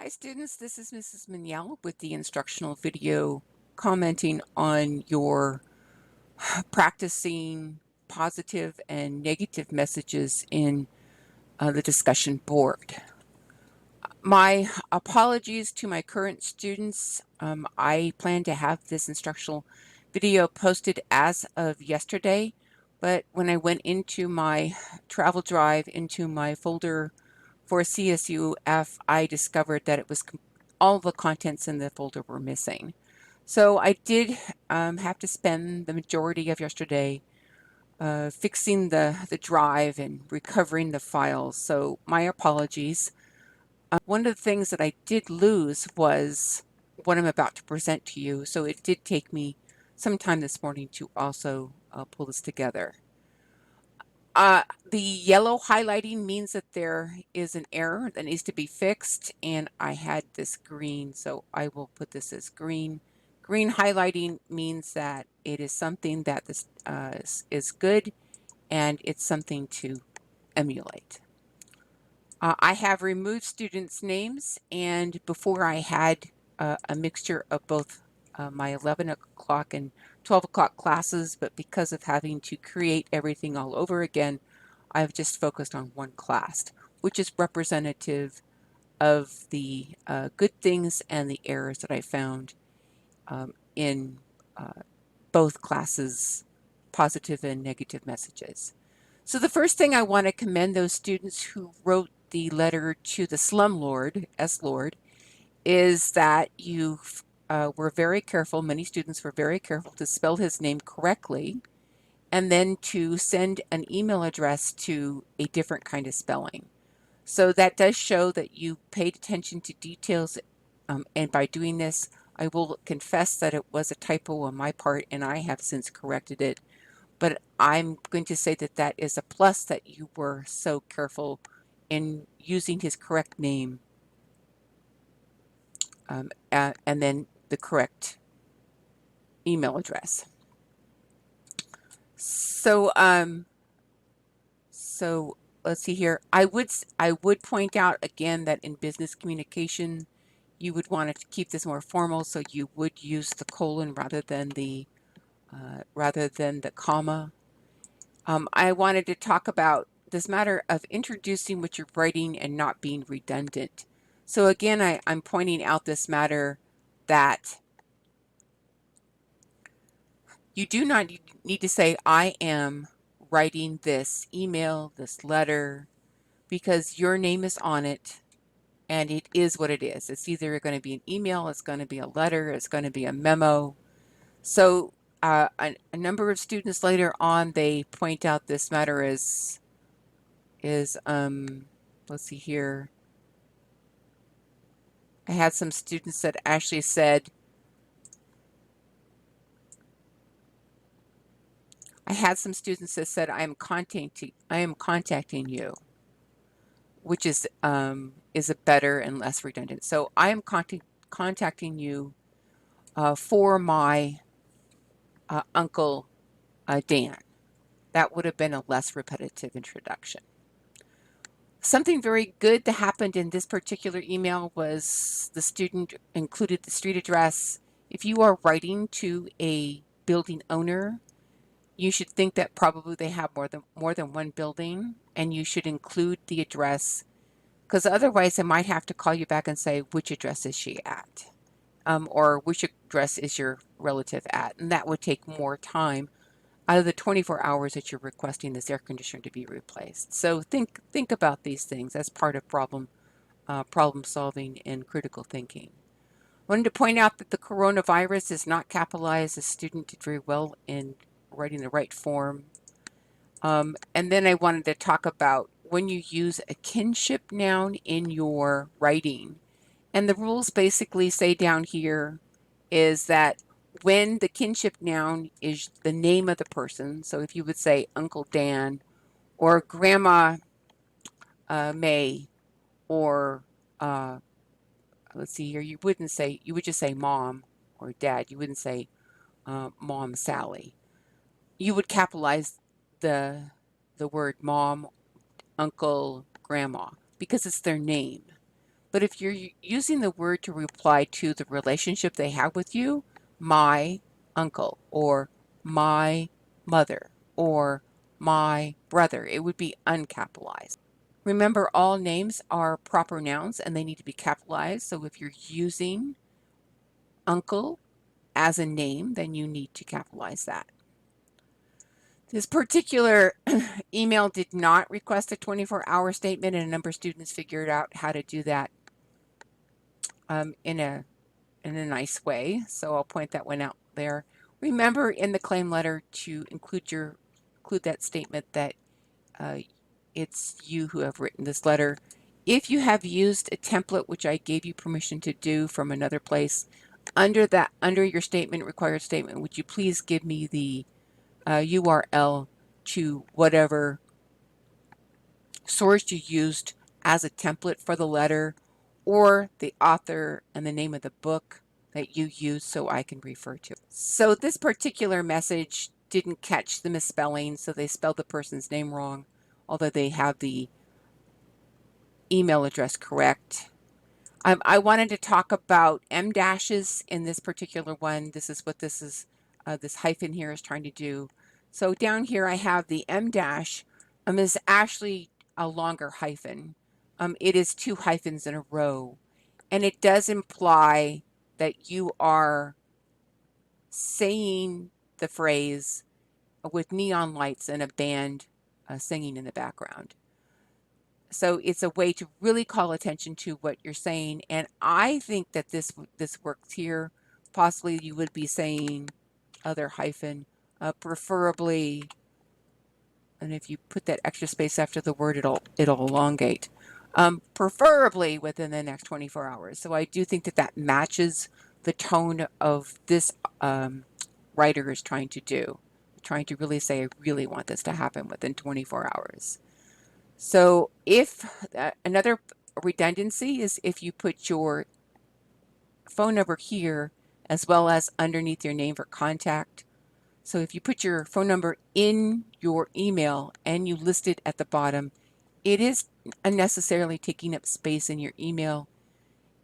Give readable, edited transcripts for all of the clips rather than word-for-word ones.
Hi students, this is Mrs. Mignell with the instructional video commenting on your practicing positive and negative messages in the discussion board. My apologies to my current students. I plan to have this instructional video posted as of yesterday, but when I went into my travel drive into my folder for CSUF, I discovered that it was all the contents in the folder were missing. So I did have to spend the majority of yesterday fixing the drive and recovering the files. So my apologies. One of the things that I did lose was what I'm about to present to you. So it did take me some time this morning to also pull this together. The yellow highlighting means that there is an error that needs to be fixed, and I had this green, so I will put this as green. Green highlighting means that it is something that this is good, and it's something to emulate. I have removed students' names, and before I had a mixture of both my 11 o'clock and 12 o'clock classes, but because of having to create everything all over again, I've just focused on one class, which is representative of the good things and the errors that I found in both classes, positive and negative messages. So the first thing I want to commend those students who wrote the letter to the slumlord, S-Lord, is that you were very careful, many students were very careful to spell his name correctly, and then to send an email address to a different kind of spelling. So that does show that you paid attention to details, and by doing this, I will confess that it was a typo on my part, and I have since corrected it. But I'm going to say that that is a plus that you were so careful in using his correct name, and then the correct email address. So, let's see here. I would point out again that in business communication, you would want to keep this more formal, so you would use the colon rather than the comma. I wanted to talk about this matter of introducing what you're writing and not being redundant. So again, I'm pointing out this matter that you do not need to say, I am writing this email, this letter, because your name is on it and it is what it is. It's either going to be an email, it's going to be a letter, it's going to be a memo. So a number of students later on, they point out this matter is let's see here. I had some students that actually said, I am contacting you, which is a better and less redundant. So I am contacting you for my Uncle Dan. That would have been a less repetitive introduction. Something very good that happened in this particular email was the student included the street address. If you are writing to a building owner, you should think that probably they have more than one building, and you should include the address, because otherwise they might have to call you back and say, which address is she at? Or which address is your relative at? And that would take more time out of the 24 hours that you're requesting this air conditioner to be replaced. So think about these things as part of problem solving and critical thinking. I wanted to point out that the coronavirus is not capitalized. The student did very well in writing the right form. And then I wanted to talk about when you use a kinship noun in your writing. And the rules basically say down here is that when the kinship noun is the name of the person, so if you would say Uncle Dan or Grandma May, or let's see here, you would just say Mom or Dad. You wouldn't say Mom Sally. You would capitalize the word Mom, Uncle, Grandma, because it's their name. But if you're using the word to reply to the relationship they have with you, my uncle or my mother or my brother, it would be uncapitalized. Remember, all names are proper nouns and they need to be capitalized. So if you're using uncle as a name, then you need to capitalize that. This particular email did not request a 24-hour statement, and a number of students figured out how to do that in a nice way. So I'll point that one out there. Remember in the claim letter to include that statement that uh, it's you who have written this letter. If you have used a template, which I gave you permission to do from another place, under your statement, required statement, would you please give me the URL to whatever source you used as a template for the letter, or the author and the name of the book that you used so I can refer to it. So this particular message didn't catch the misspelling, so they spelled the person's name wrong, although they have the email address correct. I wanted to talk about M dashes in this particular one. This is what this hyphen here is trying to do. So down here I have the M dash is actually a longer hyphen. It is 2 hyphens in a row, and it does imply that you are saying the phrase with neon lights and a band singing in the background. So it's a way to really call attention to what you're saying, and I think that this works here. Possibly you would be saying other hyphen, preferably, and if you put that extra space after the word, it'll elongate. Preferably within the next 24 hours. So I do think that matches the tone of this writer is trying to do, trying to really say, I really want this to happen within 24 hours. So if another redundancy is if you put your phone number here as well as underneath your name for contact. So if you put your phone number in your email and you list it at the bottom, it is unnecessarily taking up space in your email,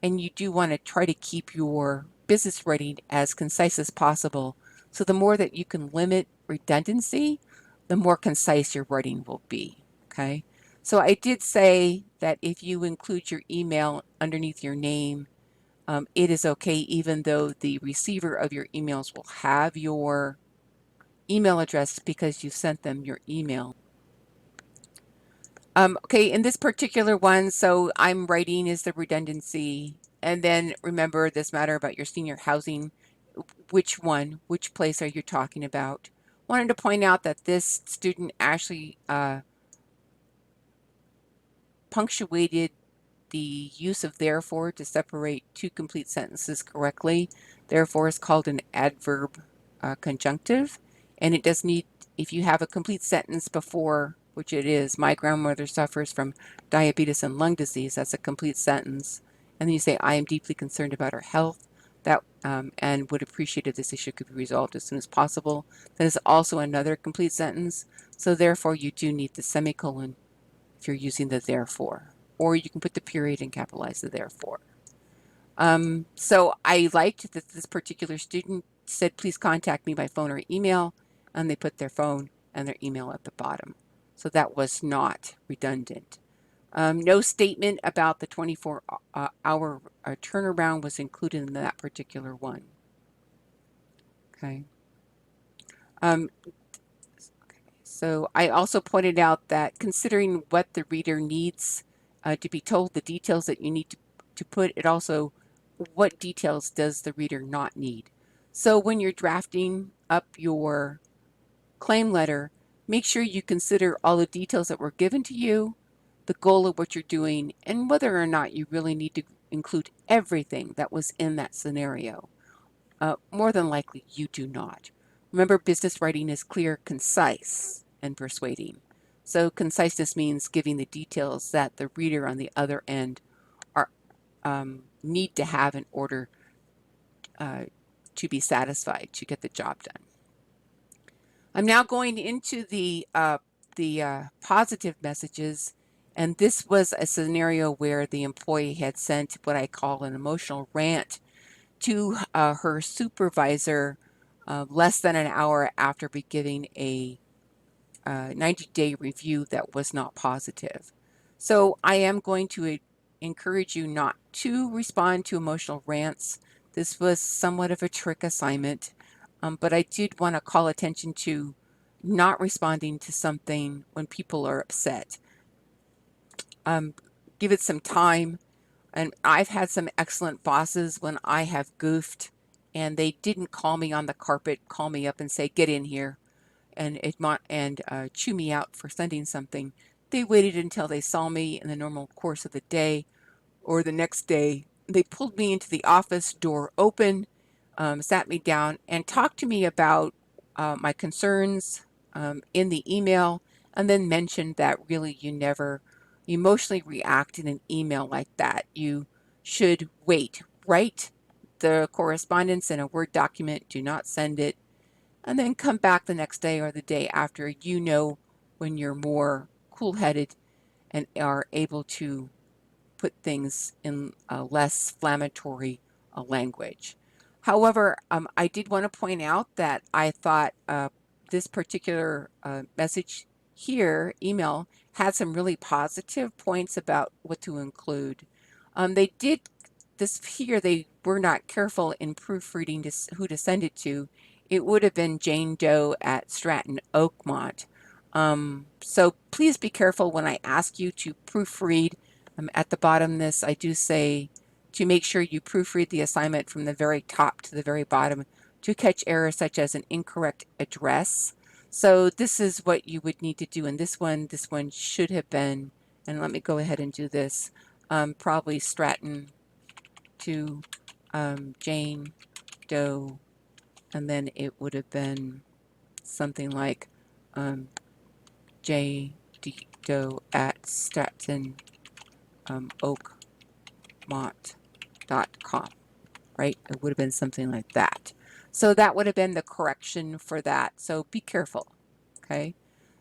and you do want to try to keep your business writing as concise as possible. So the more that you can limit redundancy, the more concise your writing will be, okay? So I did say that if you include your email underneath your name, it is okay, even though the receiver of your emails will have your email address because you sent them your email. Okay, in this particular one, so I'm writing is the redundancy. And then remember this matter about your senior housing. Which place are you talking about? Wanted to point out that this student actually punctuated the use of therefore to separate 2 complete sentences correctly. Therefore is called an adverb conjunctive, and it does need, if you have a complete sentence before, which it is, my grandmother suffers from diabetes and lung disease, that's a complete sentence. And then you say, I am deeply concerned about her health, that and would appreciate if this issue could be resolved as soon as possible. That is also another complete sentence. So therefore you do need the semicolon if you're using the therefore, or you can put the period and capitalize the therefore. So I liked that this particular student said, please contact me by phone or email, and they put their phone and their email at the bottom. So that was not redundant. No statement about the 24-hour turnaround was included in that particular one. Okay. So I also pointed out that considering what the reader needs to be told, the details that you need to put, it also, what details does the reader not need? So when you're drafting up your claim letter, make sure you consider all the details that were given to you, the goal of what you're doing, and whether or not you really need to include everything that was in that scenario. More than likely, you do not. Remember, business writing is clear, concise, and persuading. So conciseness means giving the details that the reader on the other end are need to have in order to be satisfied, to get the job done. I'm now going into the positive messages, And this was a scenario where the employee had sent what I call an emotional rant to her supervisor less than an hour after beginning a 90-day review that was not positive. So I am going to encourage you not to respond to emotional rants. This was somewhat of a trick assignment, but I did want to call attention to not responding to something when people are upset. Give it some time. And I've had some excellent bosses when I have goofed and they didn't call me on the carpet, call me up and say, get in here and chew me out for sending something. They waited until they saw me in the normal course of the day or the next day. They pulled me into the office, door open, sat me down, and talked to me about my concerns in the email, and then mentioned that really you never emotionally react in an email like that. You should wait. Write the correspondence in a Word document. Do not send it and then come back the next day or the day after, when you're more cool-headed and are able to put things in a less inflammatory language. However, I did want to point out that I thought this particular message here, email, had some really positive points about what to include. They did this here, they were not careful in proofreading who to send it to. It would have been Jane Doe at Stratton Oakmont. So please be careful when I ask you to proofread. At the bottom of this, I do say to make sure you proofread the assignment from the very top to the very bottom to catch errors such as an incorrect address. So this is what you would need to do in this one. This one should have been, and let me go ahead and do this, probably Stratton to Jane Doe, and then it would have been something like J. D. Doe at Stratton Oakmont.com, right? It would have been something like that. So that would have been the correction for that. So be careful, okay?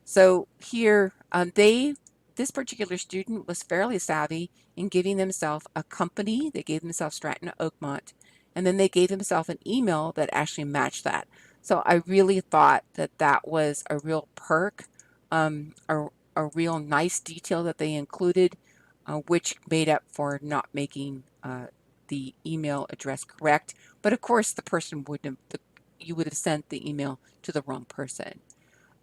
So here, this particular student was fairly savvy in giving themselves a company. They gave themselves Stratton Oakmont, and then they gave themselves an email that actually matched that. So I really thought that that was a real perk, a real nice detail that they included, which made up for not making the email address correct. But of course, the person wouldn't have, you would have sent the email to the wrong person.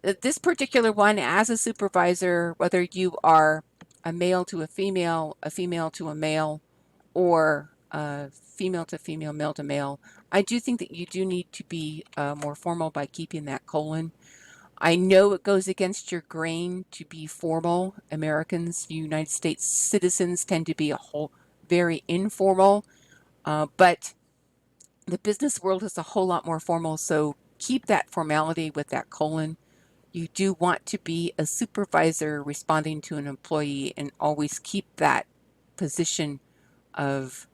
This particular one, as a supervisor, whether you are a male to a female to a male, or female to female, male to male, I do think that you do need to be more formal by keeping that colon. I know it goes against your grain to be formal. Americans, United States citizens, tend to be very informal, but the business world is a whole lot more formal, so keep that formality with that colon. You do want to be a supervisor responding to an employee and always keep that position of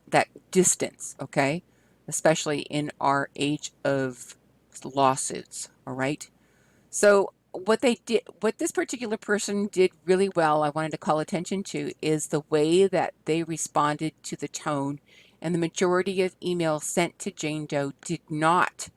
that distance, okay? Especially in our age of lawsuits, all right? So what this particular person did really well, I wanted to call attention to, is the way that they responded to the tone. And the majority of emails sent to Jane Doe did not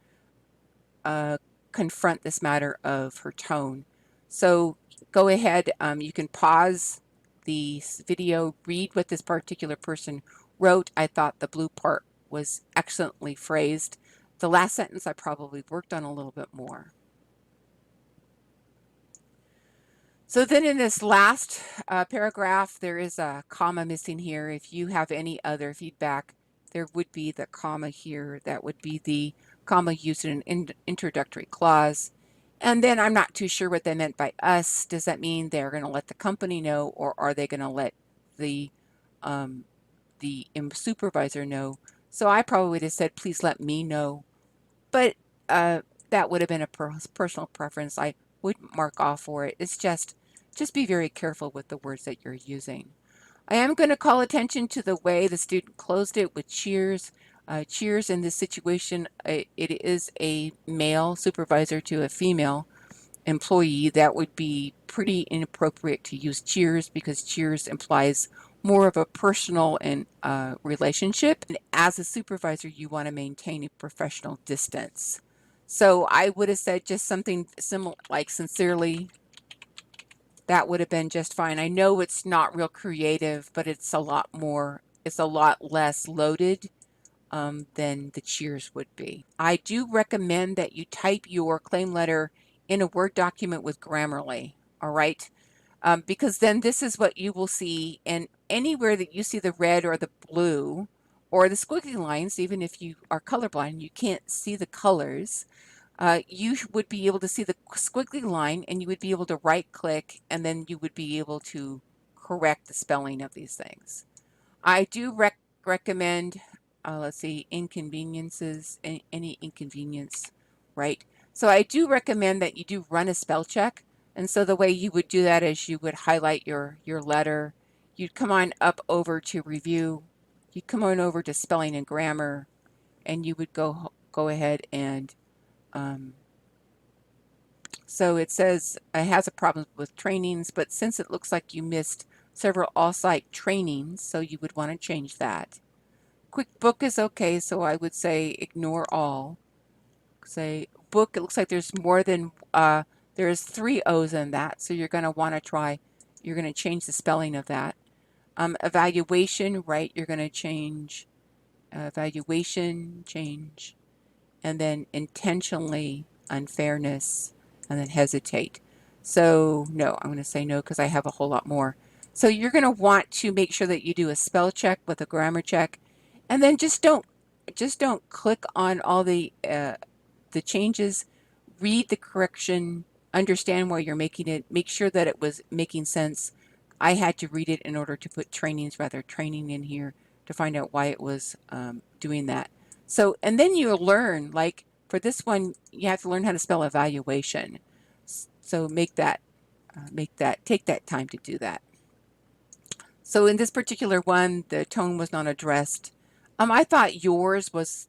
confront this matter of her tone. So go ahead, you can pause the video, read what this particular person wrote. I thought the blue part was excellently phrased. The last sentence I probably worked on a little bit more. So then in this last paragraph, there is a comma missing here. If you have any other feedback, there would be the comma here. That would be the comma used in an introductory clause. And then I'm not too sure what they meant by us. Does that mean they're going to let the company know, or are they going to let the supervisor know? So I probably would have said, please let me know. But that would have been a personal preference. I wouldn't mark off for it. It's just be very careful with the words that you're using. I am going to call attention to the way the student closed it with cheers. Cheers in this situation, it is a male supervisor to a female. employee, that would be pretty inappropriate to use cheers because cheers implies more of a personal and relationship. And as a supervisor, you want to maintain a professional distance. So I would have said just something similar, like sincerely. That would have been just fine. I know it's not real creative, but it's a lot more, it's a lot less loaded than the cheers would be. I do recommend that you type your claim letter in a Word document with Grammarly, all right? Because then this is what you will see, and anywhere that you see the red or the blue or the squiggly lines, even if you are colorblind, you can't see the colors. You would be able to see the squiggly line and you would be able to right click and then you would be able to correct the spelling of these things. I do recommend, let's see, inconveniences, any inconvenience, right? So I do recommend that you do run a spell check. And so the way you would do that is you would highlight your letter. You'd come on up over to review. You'd come on over to spelling and grammar, and you would go ahead and so it says it has a problem with trainings, but since it looks like you missed several all-site trainings, so you would want to change that. QuickBook is okay, so I would say ignore all. Say book, it looks like there's more than, there's 3 O's in that, so you're going to want to try, you're going to change the spelling of that. Evaluation, right, you're going to change evaluation, change, and then intentionally unfairness, and then hesitate. So no, I'm going to say no because I have a whole lot more. So you're going to want to make sure that you do a spell check with a grammar check, and then just don't click on all the changes. Read the correction, understand why you're making it, make sure that it was making sense. I had to read it in order to put training in here to find out why it was doing that. So, and then you'll learn, like for this one, you have to learn how to spell evaluation. So take that time to do that. So in this particular one, the tone was not addressed. I thought yours was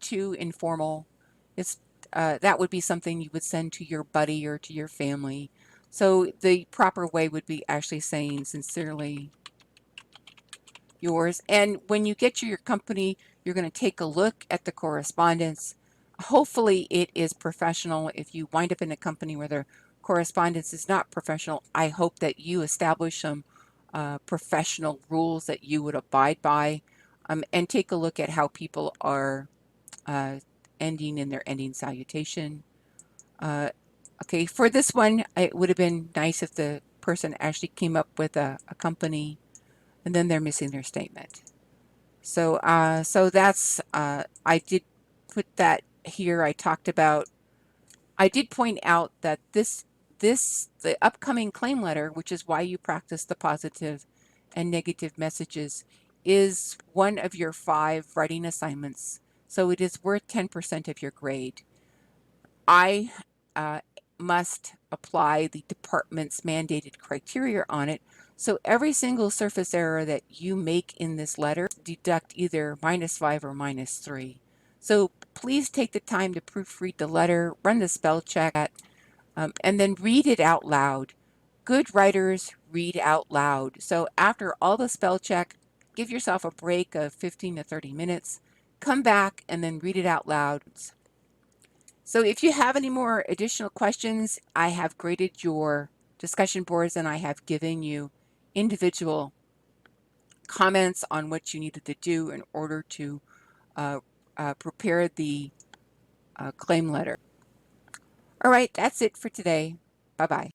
too informal. It's that would be something you would send to your buddy or to your family. So the proper way would be actually saying sincerely yours. And when you get to your company, you're going to take a look at the correspondence. Hopefully it is professional. If you wind up in a company where the correspondence is not professional, I hope that you establish some professional rules that you would abide by, and take a look at how people are ending in their ending salutation. Okay, for this one, it would have been nice if the person actually came up with a company and then they're missing their statement. So, so that's, I did put that here. I did point out that the upcoming claim letter, which is why you practice the positive and negative messages, is one of your 5 writing assignments. So it is worth 10% of your grade. I must apply the department's mandated criteria on it. So every single surface error that you make in this letter, deduct either -5 or -3. So please take the time to proofread the letter, run the spell check, and then read it out loud. Good writers read out loud. So after all the spell check, give yourself a break of 15 to 30 minutes, come back and then read it out loud. So if you have any more additional questions, I have graded your discussion boards and I have given you individual comments on what you needed to do in order to prepare the claim letter. All right, that's it for today. Bye-bye.